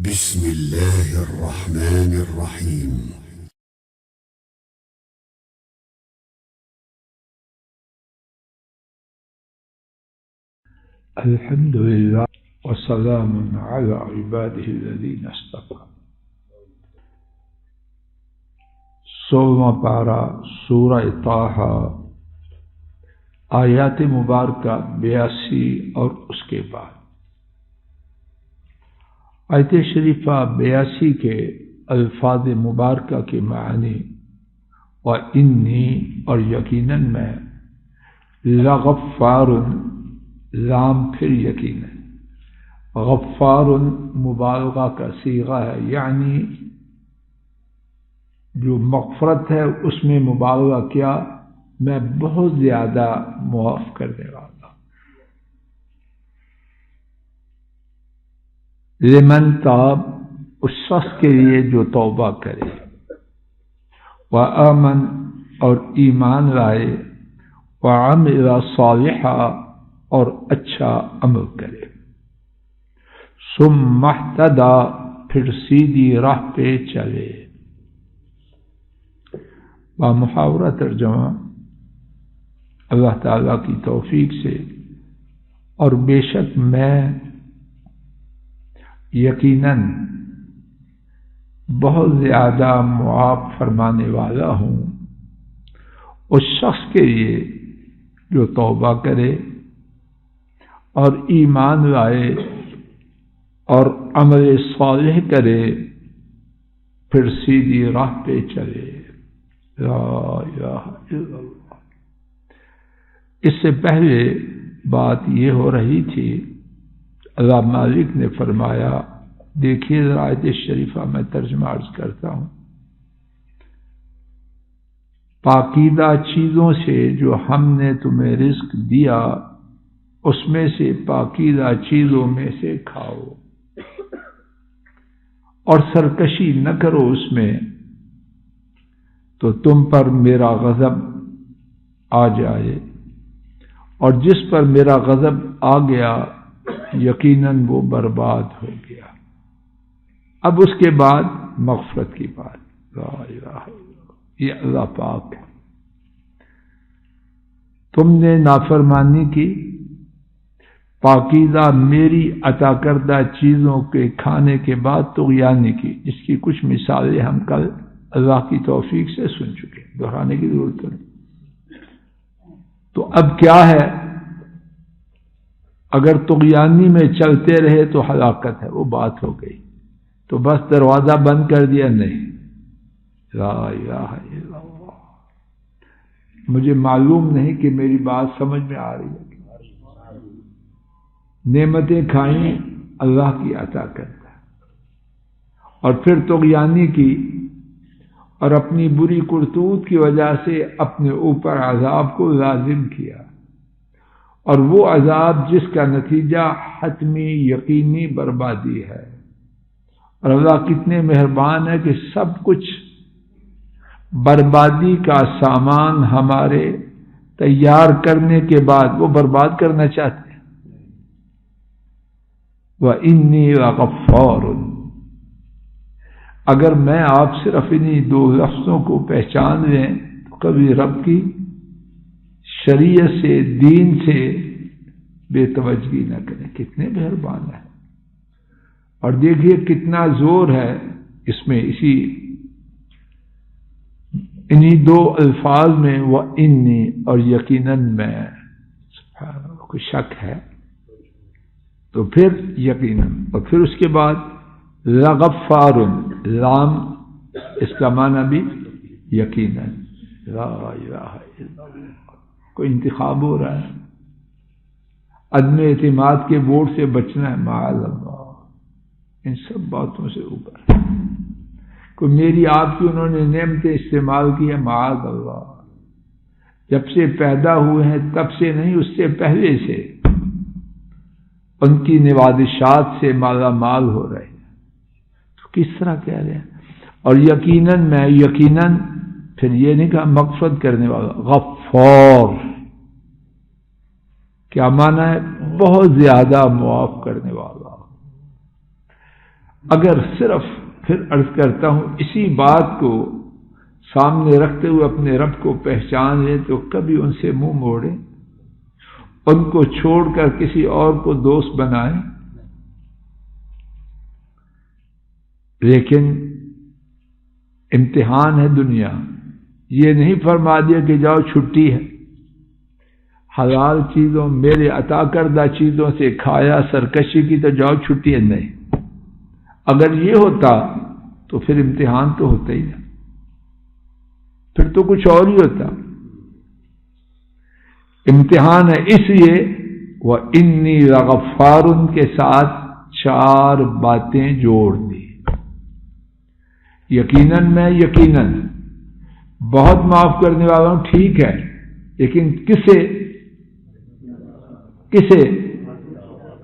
بسم الله الرحمن الرحيم. الحمد لله وسلام على عباده الذين اصطفى. 16واں پارہ سورہ طٰہٰ، آیات مبارکہ 82 اور اس کے بعد آیت شریفہ 82 کے الفاظ مبارکہ کے معنی وَإِنِّي اور یقیناً میں لَغَفَّارٌ لام پھر یقیناً غفار مبالغہ کا صیغہ ہے، یعنی جو مغفرت ہے اس میں مبالغہ کیا، میں بہت زیادہ معاف کرنے والا ہوں۔ لمن تاب اس شخص کے لیے جو توبہ کرے، وآمن اور ایمان لائے، وعمل صالحا اور اچھا عمل کرے، ثم اہتدی پھر سیدھی راہ پہ چلے۔ بامحاورہ ترجمہ اللہ تعالیٰ کی توفیق سے، اور بے شک میں یقیناً بہت زیادہ معاف فرمانے والا ہوں اس شخص کے لیے جو توبہ کرے اور ایمان لائے اور عمل صالح کرے، پھر سیدھی راہ پہ چلے۔ لا الہ الا اللہ۔ اس سے پہلے بات یہ ہو رہی تھی، اللہ مالک نے فرمایا، دیکھیے ذرا آیت شریفہ میں ترجمہ عرض کرتا ہوں، پاکیزہ چیزوں سے جو ہم نے تمہیں رزق دیا اس میں سے پاکیزہ چیزوں میں سے کھاؤ، اور سرکشی نہ کرو اس میں، تو تم پر میرا غضب آ جائے، اور جس پر میرا غضب آ گیا یقیناً وہ برباد ہو گیا۔ اب اس کے بعد مغفرت کی بات، لا الہ الا اللہ، یہ اللہ پاک ہے۔ تم نے نافرمانی کی، پاکیزہ میری عطا کردہ چیزوں کے کھانے کے بعد طغیانی کی، جس کی کچھ مثالیں ہم کل اللہ کی توفیق سے سن چکے، دہرانے کی ضرورت نہیں۔ تو اب کیا ہے، اگر طغیانی میں چلتے رہے تو ہلاکت ہے، وہ بات ہو گئی، تو بس دروازہ بند کر دیا، نہیں۔ لا الہ الا اللہ۔ مجھے معلوم نہیں کہ میری بات سمجھ میں آ رہی ہے۔ نعمتیں کھائیں اللہ کی عطا کرتا ہے، اور پھر طغیانی کی اور اپنی بری کرتوت کی وجہ سے اپنے اوپر عذاب کو لازم کیا، اور وہ عذاب جس کا نتیجہ حتمی یقینی بربادی ہے۔ اور اللہ کتنے مہربان ہے کہ سب کچھ بربادی کا سامان ہمارے تیار کرنے کے بعد وہ برباد کرنا چاہتے ہیں۔ وَإِنِّي لَغَفَّارٌ، اگر میں آپ صرف انہی دو لفظوں کو پہچان لیں تو کبھی رب کی شریعت سے، دین سے بے توجہی نہ کریں، کتنے مہربان ہیں۔ اور دیکھیے کتنا زور ہے اس میں، انہی دو الفاظ میں، وَإِنِّي اور یقیناً میں، سبحان اللہ، کوئی شک ہے تو پھر یقیناً، اور پھر اس کے بعد لغفار، لام اس کا معنی بھی یقیناً۔ لا الہ الا اللہ۔ کوئی انتخاب ہو رہا ہے، عدم اعتماد کے بورڈ سے بچنا ہے، معاذ اللہ، ان سب باتوں سے اوپر۔ کوئی میری آپ کی انہوں نے نعمتیں استعمال کی ہے، معاذ اللہ، جب سے پیدا ہوئے ہیں تب سے نہیں، اس سے پہلے سے ان کی نوازشات سے مالا مال ہو رہے ہیں، تو کس طرح کہہ رہے ہیں۔ اور یقیناً میں، یقیناً پھر یہ نہیں کہا مغفرت کرنے والا، غفار کیا معنی ہے، بہت زیادہ معاف کرنے والا۔ اگر صرف پھر عرض کرتا ہوں اسی بات کو سامنے رکھتے ہوئے اپنے رب کو پہچان لیں تو کبھی ان سے منہ موڑیں، ان کو چھوڑ کر کسی اور کو دوست بنائیں۔ لیکن امتحان ہے دنیا، یہ نہیں فرما دیا کہ جاؤ چھٹی ہے، حلال چیزوں میرے عطا کردہ چیزوں سے کھایا سرکشی کی تو جاؤ چھٹی ہے، نہیں۔ اگر یہ ہوتا تو پھر امتحان تو ہوتا ہی نہیں، پھر تو کچھ اور ہی ہوتا۔ امتحان ہے، اس لیے وَإِنِّي لَغَفَّارٌ کے ساتھ 4 باتیں جوڑ دی۔ یقیناً میں یقیناً بہت معاف کرنے والا ہوں، ٹھیک ہے، لیکن کسے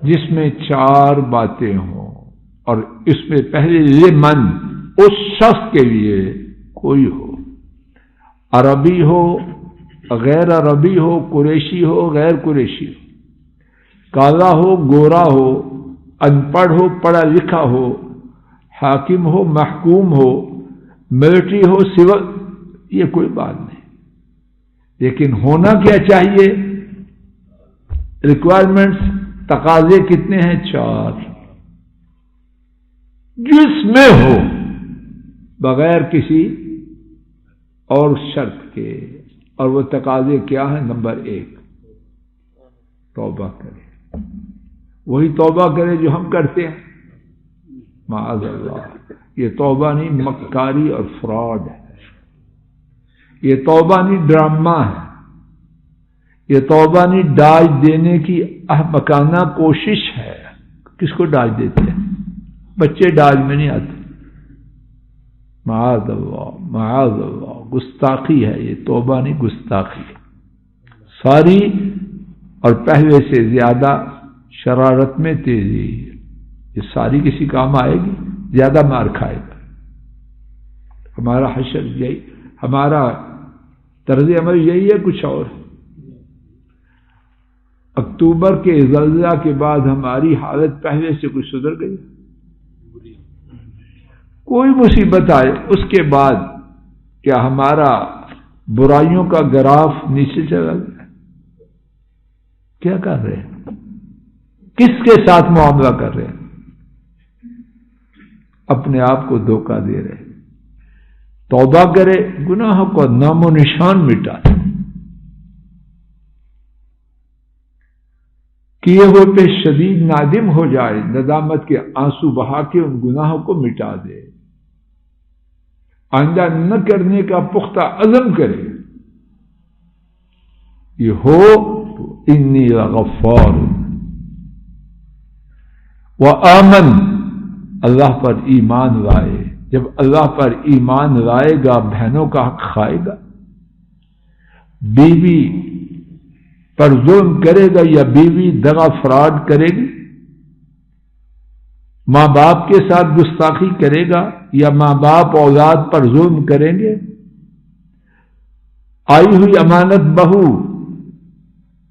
جس میں 4 باتیں ہوں، اور اس میں پہلے لمن اس شخص کے لیے کوئی ہو، عربی ہو غیر عربی ہو، قریشی ہو غیر قریشی ہو، کالا ہو گورا ہو، ان پڑھ ہو پڑھا لکھا ہو، حاکم ہو محکوم ہو، ملٹری ہو سول، یہ کوئی بات نہیں، لیکن ہونا کیا چاہیے؟ ریکوائرمنٹس، تقاضے کتنے ہیں؟ 4، جس میں ہو بغیر کسی اور شرط کے۔ اور وہ تقاضے کیا ہیں؟ نمبر 1 توبہ کرے، وہی توبہ کرے جو ہم کرتے ہیں، معاذ اللہ۔ یہ توبہ نہیں، مکاری اور فراڈ ہے، یہ توبہ نہیں، ڈرامہ ہے، یہ توبہ نہیں، ڈاج دینے کی احمقانہ کوشش ہے۔ کس کو ڈاج دیتے ہیں؟ بچے ڈاج میں نہیں آتے، معاذ اللہ معاذ اللہ، گستاخی ہے یہ، توبہ نہیں گستاخی ہے ساری، اور پہلے سے زیادہ شرارت میں تیزی، یہ ساری کسی کام آئے گی؟ زیادہ مار کھائے گا۔ ہمارا حشر یہی، ہمارا طرز عمل یہی ہے، کچھ اور ہے۔ اکتوبر کے زلزلہ کے بعد ہماری حالت پہلے سے کچھ سدھر گئی؟ کوئی مصیبت آئے اس کے بعد کیا ہمارا برائیوں کا گراف نیچے چلا گیا؟ کیا کر رہے ہیں؟ کس کے ساتھ معاملہ کر رہے ہیں؟ اپنے آپ کو دھوکہ دے رہے ہیں۔ توبہ کرے، گناہوں کو نام و نشان مٹا دے، کیے ہوئے پہ شدید نادم ہو جائے، ندامت کے آنسو بہا کے ان گناہوں کو مٹا دے، آئندہ نہ کرنے کا پختہ عزم کرے۔ یہ ہو تو انی لغفار، وآمن، اللہ پر ایمان لائے۔ جب اللہ پر ایمان لائے گا بہنوں کا حق کھائے گا، بیوی پر ظلم کرے گا یا بیوی دغا فراڈ کرے گی، ماں باپ کے ساتھ گستاخی کرے گا یا ماں باپ اولاد پر ظلم کریں گے، آئی ہوئی امانت بہو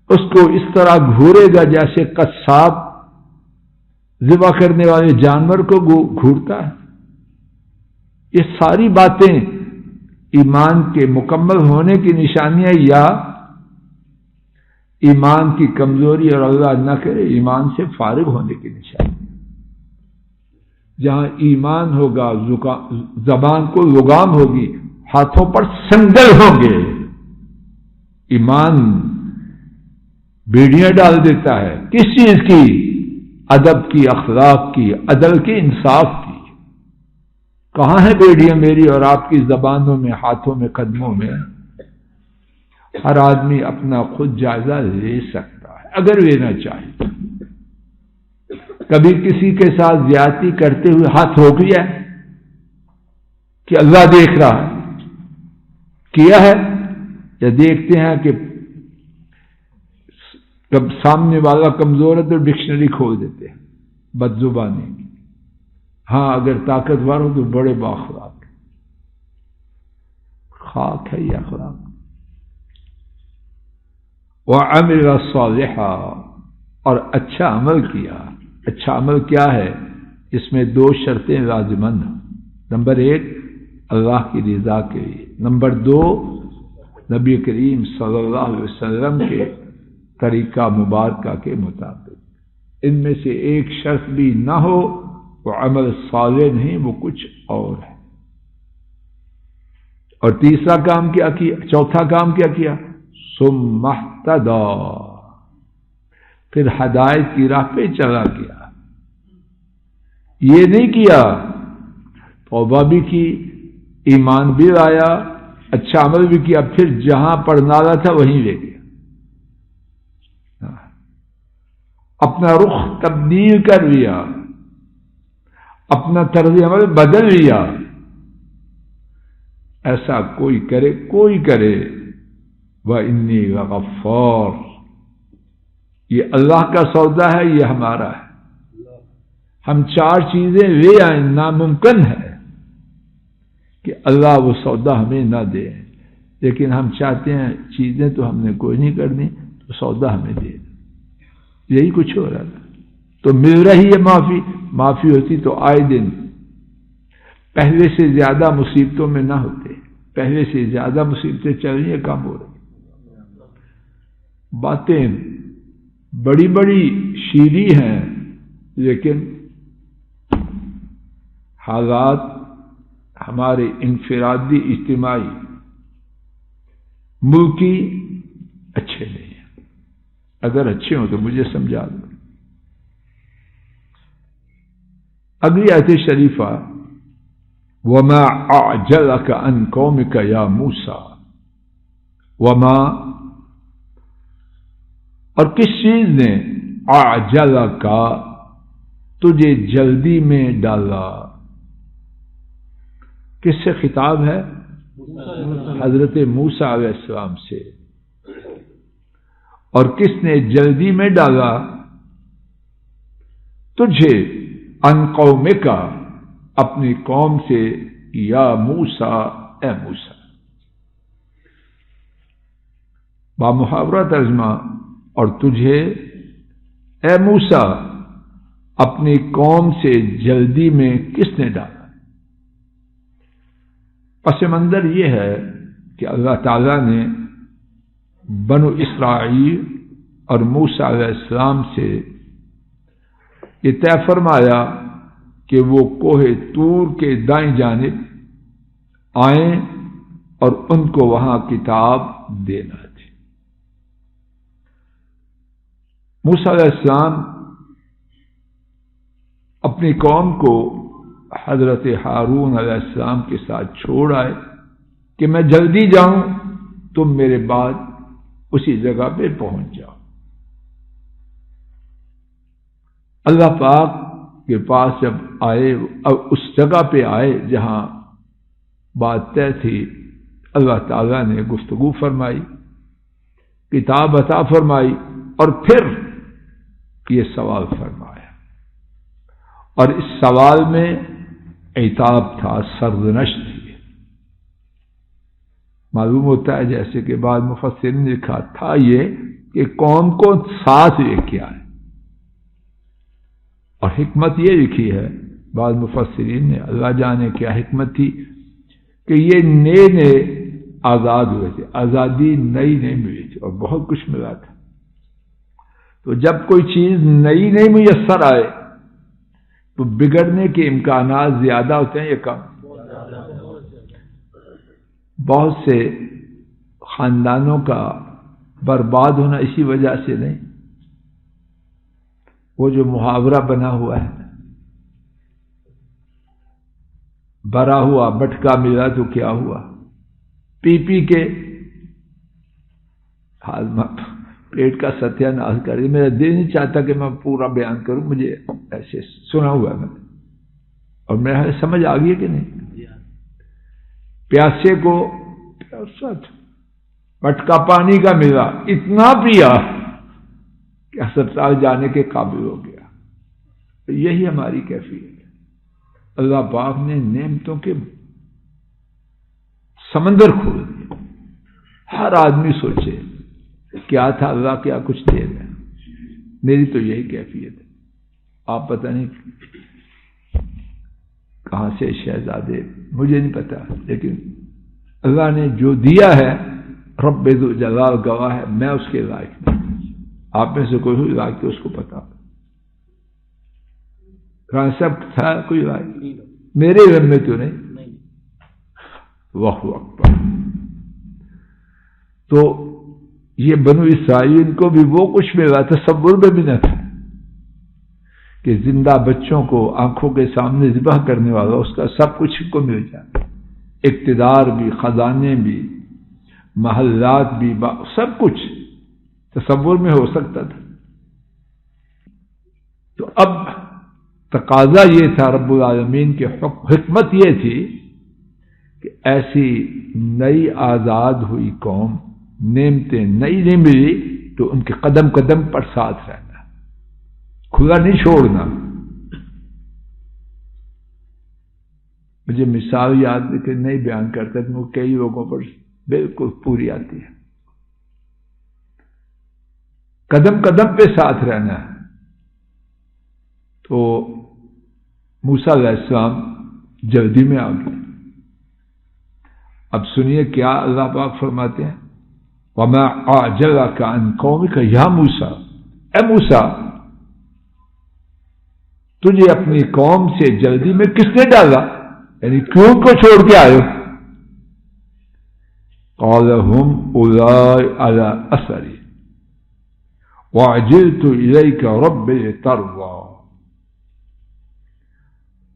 اس کو اس طرح گھورے گا جیسے قصاب ذبح کرنے والے جانور کو گھورتا ہے۔ یہ ساری باتیں ایمان کے مکمل ہونے کی نشانیاں یا ایمان کی کمزوری اور اللہ نہ کرے ایمان سے فارغ ہونے کی نشانی۔ جہاں ایمان ہوگا زبان کو لگام ہوگی، ہاتھوں پر سنگل ہوں گے۔ ایمان بیڑیاں ڈال دیتا ہے، کس چیز کی؟ ادب کی، اخلاق کی، عدل کی، انصاف کی۔ کہاں ہے بیڑیاں میری اور آپ کی زبانوں میں، ہاتھوں میں، قدموں میں؟ ہر آدمی اپنا خود جائزہ لے سکتا ہے اگر لینا چاہے۔ کبھی کسی کے ساتھ زیادتی کرتے ہوئے ہاتھ روک لیا ہے کہ اللہ دیکھ رہا ہے، کیا ہے، یا دیکھتے ہیں کہ جب سامنے والا کمزور ہے تو ڈکشنری کھول دیتے ہیں بد زبانی۔ ہاں اگر طاقتور ہو تو بڑے باخلاق، خاک ہے یہ اخلاق۔ وَعَمِلَ صَالِحًا، اور اچھا عمل کیا۔ اچھا عمل کیا ہے؟ اس میں 2 شرطیں لازمند ہیں. نمبر 1 اللہ کی رضا کے لیے، نمبر 2 نبی کریم صلی اللہ علیہ وسلم کے طریقہ مبارکہ کے مطابق. ان میں سے ایک شرط بھی نہ ہو وہ عمل صالح نہیں، وہ کچھ اور ہے. اور تیسرا کام کیا کیا، چوتھا کام کیا کیا، ثم اہتدی، پھر ہدایت کی راہ پہ چلا گیا. یہ نہیں کیا توبہ بھی کی، ایمان بھی لایا، اچھا عمل بھی کیا، پھر جہاں پڑھنا رہا تھا وہیں لے گیا، اپنا رخ تبدیل کر لیا، اپنا طرز عمل بدل لیا. ایسا کوئی کرے وَإِنِّي لَغَفَّارٌ، یہ اللہ کا سودا ہے، یہ ہمارا ہے. ہم 4 چیزیں لے آئیں، ناممکن ہے کہ اللہ وہ سودا ہمیں نہ دے، لیکن ہم چاہتے ہیں چیزیں تو ہم نے کوئی نہیں کرنی، تو سودا ہمیں دے. یہی کچھ ہو رہا تھا. تو مل رہی ہے معافی ہوتی تو آئے دن پہلے سے زیادہ مصیبتوں میں نہ ہوتے. پہلے سے زیادہ مصیبتیں چل رہی ہیں، کم ہو رہی. باتیں بڑی بڑی شیریں ہیں، لیکن حالات ہمارے انفرادی اجتماعی ملکی اچھے نہیں ہیں. اگر اچھے ہوں تو مجھے سمجھا دو. اگلی آیت شریفہ وَمَا أَعْجَلَكَ عَنْ قَوْمِكَ يَا مُوسَىٰ، وَمَا، اور کس چیز نے أَعْجَلَكَ تجھے جلدی میں ڈالا. کس سے خطاب ہے؟ حضرت موسیٰ علیہ السلام سے. اور کس نے جلدی میں ڈالا تجھے عن قومک، اپنی قوم سے، یا موسیٰ، اے موسیٰ. بامحاورہ ترجمہ، اور تجھے اے موسیٰ اپنی قوم سے جلدی میں کس نے ڈالا. پس منظر یہ ہے کہ اللہ تعالیٰ نے بنو اسرائیل اور موسیٰ علیہ السلام سے یہ طے فرمایا کہ وہ کوہ طور کے دائیں جانب آئیں اور ان کو وہاں کتاب دینا تھی. موسیٰ علیہ السلام اپنی قوم کو حضرت ہارون علیہ السلام کے ساتھ چھوڑ آئے کہ میں جلدی جاؤں، تم میرے بعد اسی جگہ پہ پہنچ جاؤ. اللہ پاک کے پاس جب آئے، اب اس جگہ پہ آئے جہاں بات طے تھی، اللہ تعالیٰ نے گفتگو فرمائی، کتاب عطا فرمائی، اور پھر یہ سوال فرمایا. اور اس سوال میں عتاب تھا، سرزنش تھی. معلوم ہوتا ہے جیسے کہ بعض مفسرین نے لکھا تھا یہ کہ قوم کو ساتھ لے کے آئے. اور حکمت یہ لکھی ہے بعض مفسرین نے، اللہ جانے کیا حکمت تھی، کہ یہ نئے آزاد ہوئے تھے، آزادی نئی ملی تھی اور بہت کچھ ملا تھا. تو جب کوئی چیز نئی میسر آئے تو بگڑنے کے امکانات زیادہ ہوتے ہیں یا کم؟ بہت سے خاندانوں کا برباد ہونا اسی وجہ سے نہیں، وہ جو محاورہ بنا ہوا ہے، بھرا ہوا بٹکا ملا تو کیا ہوا، پی کے پیٹ کا ستیہ ناش کر دیا. میرا دل نہیں چاہتا کہ میں پورا بیان کروں، مجھے ایسے سنا ہوا ہے اور میرا سمجھ آ گئی کہ نہیں. پیاسے کو بٹکا پانی کا ملا، اتنا پیا کہ ہسپتال جانے کے قابل ہو گیا. یہی ہماری کیفیت ہے. اللہ پاک نے نعمتوں کے سمندر کھول دیا. ہر آدمی سوچے کیا تھا اللہ کیا کچھ دے رہے ہیں. میری تو یہی کیفیت ہے. آپ پتہ نہیں کہاں سے شہزادے مجھے نہیں پتا، لیکن اللہ نے جو دیا ہے رب ذو جلال گواہ ہے، میں اس کے لائق نہیں، آپ میں سے کوئی ہوئی لائق تو اس کو پتا، کانسیپٹ تھا کوئی لائق میرے علم میں تو نہیں، واہ اکبر۔ تو یہ بنو اسرائیل کو بھی وہ کچھ ملا تصور میں بھی نہ تھا کہ زندہ بچوں کو آنکھوں کے سامنے ذبح کرنے والا اس کا سب کچھ کو مل جائے، اقتدار بھی، خزانے بھی، محلات بھی، سب کچھ تصور میں ہو سکتا تھا۔ تو اب تقاضا یہ تھا رب العالمین کی حکمت یہ تھی کہ ایسی نئی آزاد ہوئی قوم، نعمتیں نئی نہیں ملی تو ان کے قدم قدم پر ساتھ رہنا، کھلا نہیں چھوڑنا۔ مجھے مثال یاد ہے کہ نہیں بیان کرتا کہ وہ کئی لوگوں پر بالکل پوری آتی ہے، قدم قدم پہ ساتھ رہنا ہے۔ تو موسیٰ علیہ السلام جلدی میں آ گئے۔ اب سنیے کیا اللہ پاک فرماتے ہیں، وَمَا أَعْجَلَكَ عَنْ قَوْمِكَ يَا موسیٰ، اے موسیٰ تجھے اپنی قوم سے جلدی میں کس نے ڈالا، یعنی کیوں کو چھوڑ کے آئے؟ قَالَ هُمْ أُولَٰئِكَ عَلَىٰ أَثَرِي وَعَجِلْتُ إِلَيْكَ رَبِّ لِتَرْضَىٰ۔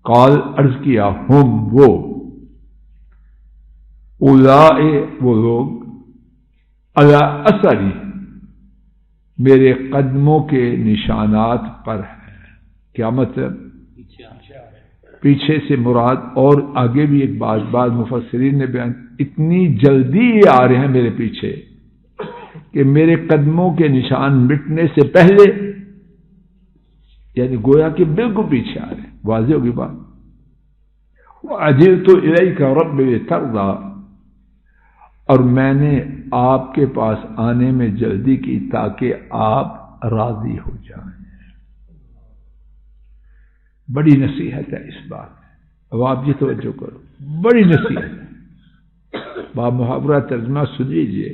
قال عرض کیا، ہم وہ، اولائے وہ لوگ، علی اثری میرے قدموں کے نشانات پر ہیں۔ کیا مطلب؟ پیچھے سے مراد، اور آگے بھی ایک بعض مفسرین نے بیان، اتنی جلدی آ رہے ہیں میرے پیچھے کہ میرے قدموں کے نشان مٹنے سے پہلے، یعنی گویا کہ بالکل پیچھے آ رہے ہیں۔ واضح ہوگی بات۔ وَعَجِلْتُ إِلَيْكَ رَبِّ لِتَرْضَىٰ، اور میں نے آپ کے پاس آنے میں جلدی کی تاکہ آپ راضی ہو جائیں۔ بڑی نصیحت ہے اس بات میں، اب آپ یہ توجہ کرو، بڑی نصیحت ہے۔ با محاورہ ترجمہ سن لیجیے۔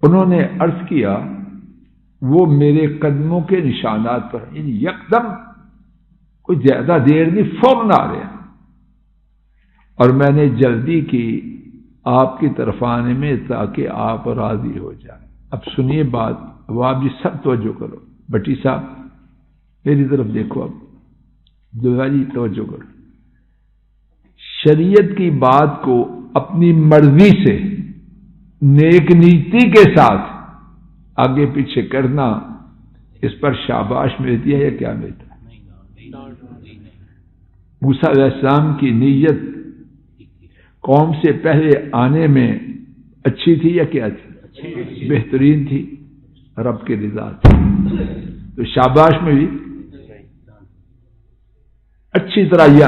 انہوں نے عرض کیا وہ میرے قدموں کے نشانات پر، یعنی یکدم کوئی زیادہ دیر نہیں، فوراً آ رہے ہیں، اور میں نے جلدی کی آپ کی طرف آنے میں تاکہ آپ راضی ہو جائیں۔ اب سنیے بات، اب آپ جی سب توجہ کرو، بٹی صاحب میری طرف دیکھو، اب دلواجی توجہ کرو۔ شریعت کی بات کو اپنی مرضی سے نیک نیتی کے ساتھ آگے پیچھے کرنا، اس پر شاباش ملتی ہے یا کیا ملتا ہے؟ موسیٰ علیہ السلام کی نیت قوم سے پہلے آنے میں اچھی تھی یا کیا تھی؟ بہترین تھی، رب کی رضا تھی، تو شاباش میں بھی اچھی طرح۔ یہ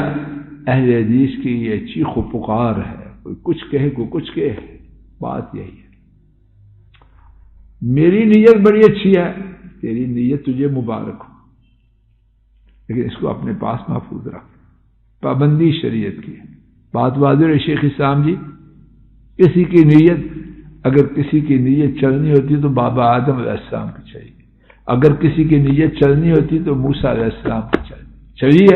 اہل حدیث کی یہ چیخ و پکار ہے، کوئی کچھ کہے کوئی کچھ کہے، بات یہی ہے۔ میری نیت بڑی اچھی ہے، تیری نیت تجھے مبارک ہو، لیکن اس کو اپنے پاس محفوظ رکھ، پابندی شریعت کی ہے۔ بات واضح ہے شیخ اسلام جی، کسی کی نیت، اگر کسی کی نیت چلنی ہوتی تو بابا آدم علیہ السلام کی چاہیے، اگر کسی کی نیت چلنی ہوتی تو موسیٰ علیہ السلام کی چاہیے۔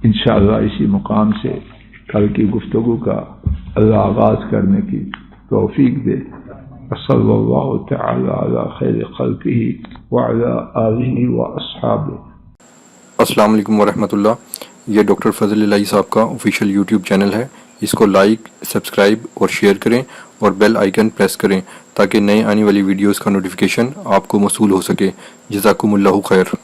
انشاءاللہ اسی مقام سے کل کی گفتگو کا اللہ آغاز کرنے کی توفیق دے۔ صلی اللہ تعالی علی خیر خلقہ وعلی آلہ واصحابہ۔ السلام علیکم ورحمۃ اللہ۔ یہ ڈاکٹر فضل الہی صاحب کا آفیشیل یوٹیوب چینل ہے، اس کو لائک، سبسکرائب اور شیئر کریں اور بیل آئیکن پریس کریں تاکہ نئے آنے والی ویڈیوز کا نوٹیفیکیشن آپ کو موصول ہو سکے۔ جزاکم اللہ خیر۔